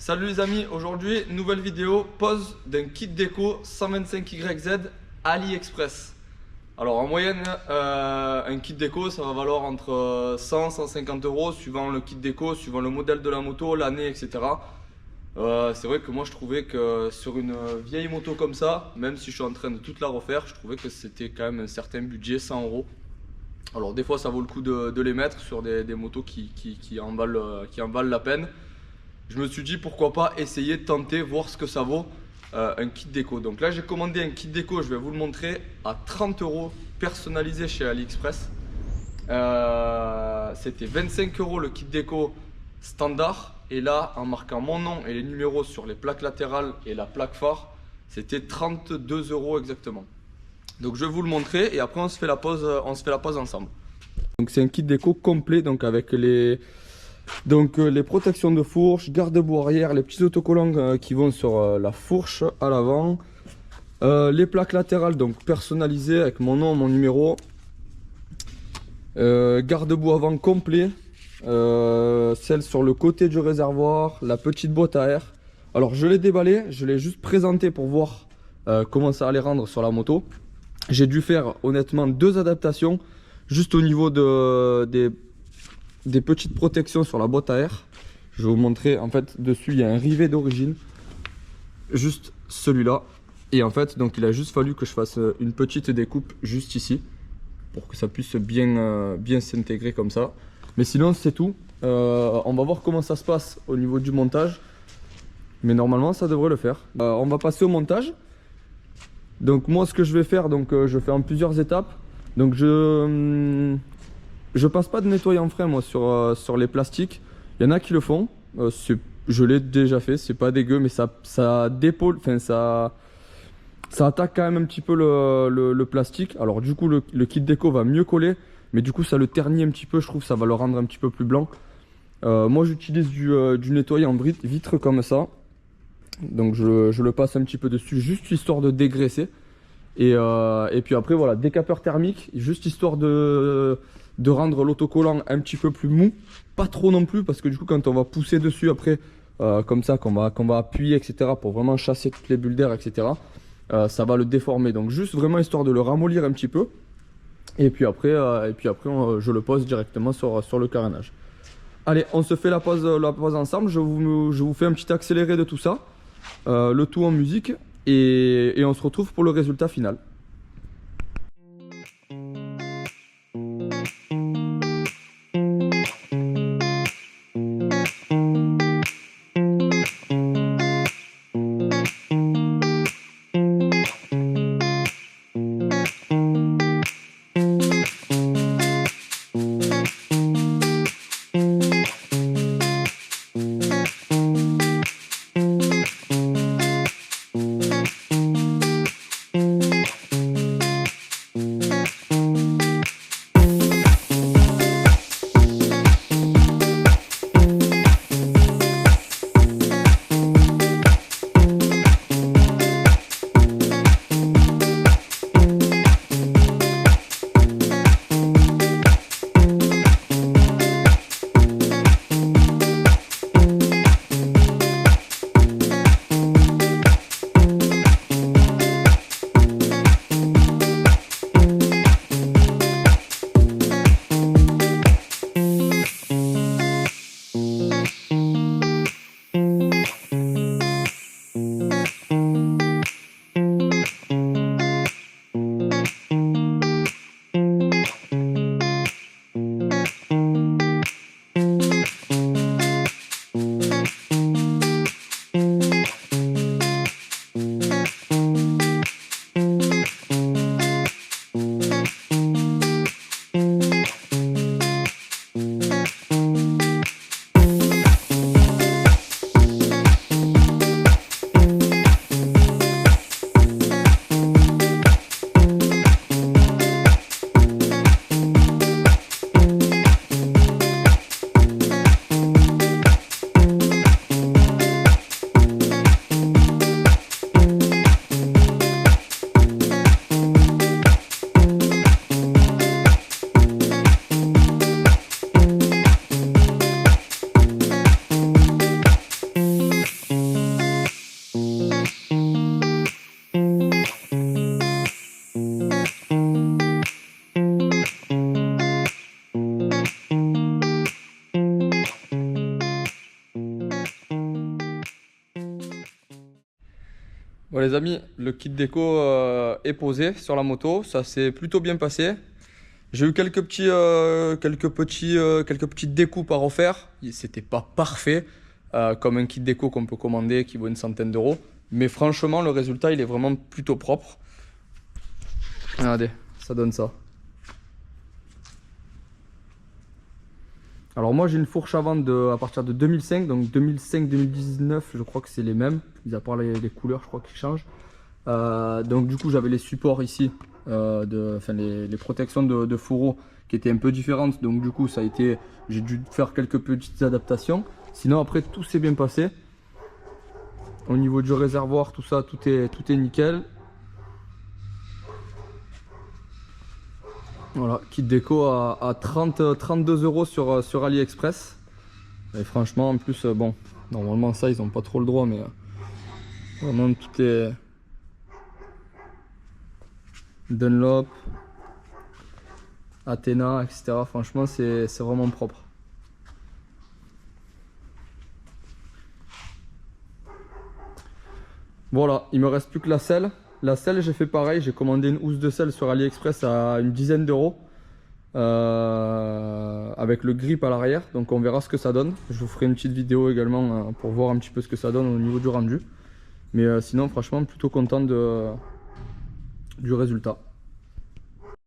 Salut les amis, aujourd'hui nouvelle vidéo, pose d'un kit déco 125YZ AliExpress. Alors en moyenne, un kit déco ça va valoir entre 100 et 150 euros suivant le kit déco, suivant le modèle de la moto, l'année, etc. C'est vrai que moi je trouvais que sur une vieille moto comme ça, même si je suis en train de toute la refaire, je trouvais que c'était quand même un certain budget, 100 euros. Alors des fois ça vaut le coup de les mettre sur des motos qui en valent la peine. Je me suis dit pourquoi pas essayer de tenter, voir ce que ça vaut un kit déco. Donc là j'ai commandé un kit déco, je vais vous le montrer, à 30 euros personnalisé chez AliExpress. C'était 25 euros le kit déco standard. Et là, en marquant mon nom et les numéros sur les plaques latérales et la plaque phare, c'était 32 euros exactement. Donc je vais vous le montrer et après on se fait la pause ensemble. Donc c'est un kit déco complet, donc avec les protections de fourche, garde-boue arrière, les petits autocollants qui vont sur la fourche à l'avant, les plaques latérales donc personnalisées avec mon nom, mon numéro, garde-boue avant complet, celle sur le côté du réservoir, la petite boîte à air. Alors je l'ai déballé, je l'ai juste présenté pour voir comment ça allait rendre sur la moto. J'ai dû faire honnêtement deux adaptations juste au niveau des petites protections sur la boîte à air. Je vais vous montrer, en fait dessus il y a un rivet d'origine, juste celui-là, et en fait donc il a juste fallu que je fasse une petite découpe juste ici pour que ça puisse bien s'intégrer comme ça. Mais sinon c'est tout. On va voir comment ça se passe au niveau du montage, mais normalement ça devrait le faire. On va passer au montage. Donc moi ce que je vais faire, je fais en plusieurs étapes. Donc je passe pas de nettoyant frein moi sur les plastiques. Il y en a qui le font. Je l'ai déjà fait, c'est pas dégueu, mais ça dépolle, enfin ça attaque quand même un petit peu le plastique. Alors du coup le kit déco va mieux coller, mais du coup ça le ternit un petit peu, je trouve ça va le rendre un petit peu plus blanc. Moi j'utilise du nettoyant vitre comme ça. Donc je le passe un petit peu dessus, juste histoire de dégraisser. Et puis après voilà, décapeur thermique, juste histoire de rendre l'autocollant un petit peu plus mou. Pas trop non plus, parce que du coup quand on va pousser dessus après, comme ça, qu'on va appuyer, etc. pour vraiment chasser toutes les bulles d'air, etc. Ça va le déformer. Donc juste vraiment histoire de le ramollir un petit peu. Et puis après, je le pose directement sur le carénage. Allez, on se fait la pause ensemble. Je vous fais un petit accéléré de tout ça. Le tout en musique. Et on se retrouve pour le résultat final. Bon les amis, le kit déco est posé sur la moto, ça s'est plutôt bien passé. J'ai eu quelques petites découpes à refaire. C'était pas parfait, comme un kit déco qu'on peut commander qui vaut une centaine d'euros. Mais franchement, le résultat, il est vraiment plutôt propre. Regardez, ça donne ça. Alors moi, j'ai une fourche avant à partir de 2005. Donc 2005-2019, je crois que c'est les mêmes. Mis à part les couleurs, je crois qu'ils changent. Donc du coup, j'avais les supports ici. Les protections de fourreau qui étaient un peu différentes, donc du coup j'ai dû faire quelques petites adaptations. Sinon après tout s'est bien passé au niveau du réservoir, tout ça, tout est nickel. Voilà, kit déco à 32 € sur AliExpress. Et franchement en plus bon, normalement ça ils ont pas trop le droit, mais vraiment tout est Dunlop, Athena, etc. Franchement, c'est vraiment propre. Voilà, il me reste plus que la selle. La selle, j'ai fait pareil. J'ai commandé une housse de selle sur AliExpress à une dizaine d'euros. Avec le grip à l'arrière. Donc on verra ce que ça donne. Je vous ferai une petite vidéo également pour voir un petit peu ce que ça donne au niveau du rendu. Mais sinon, franchement, plutôt content du résultat.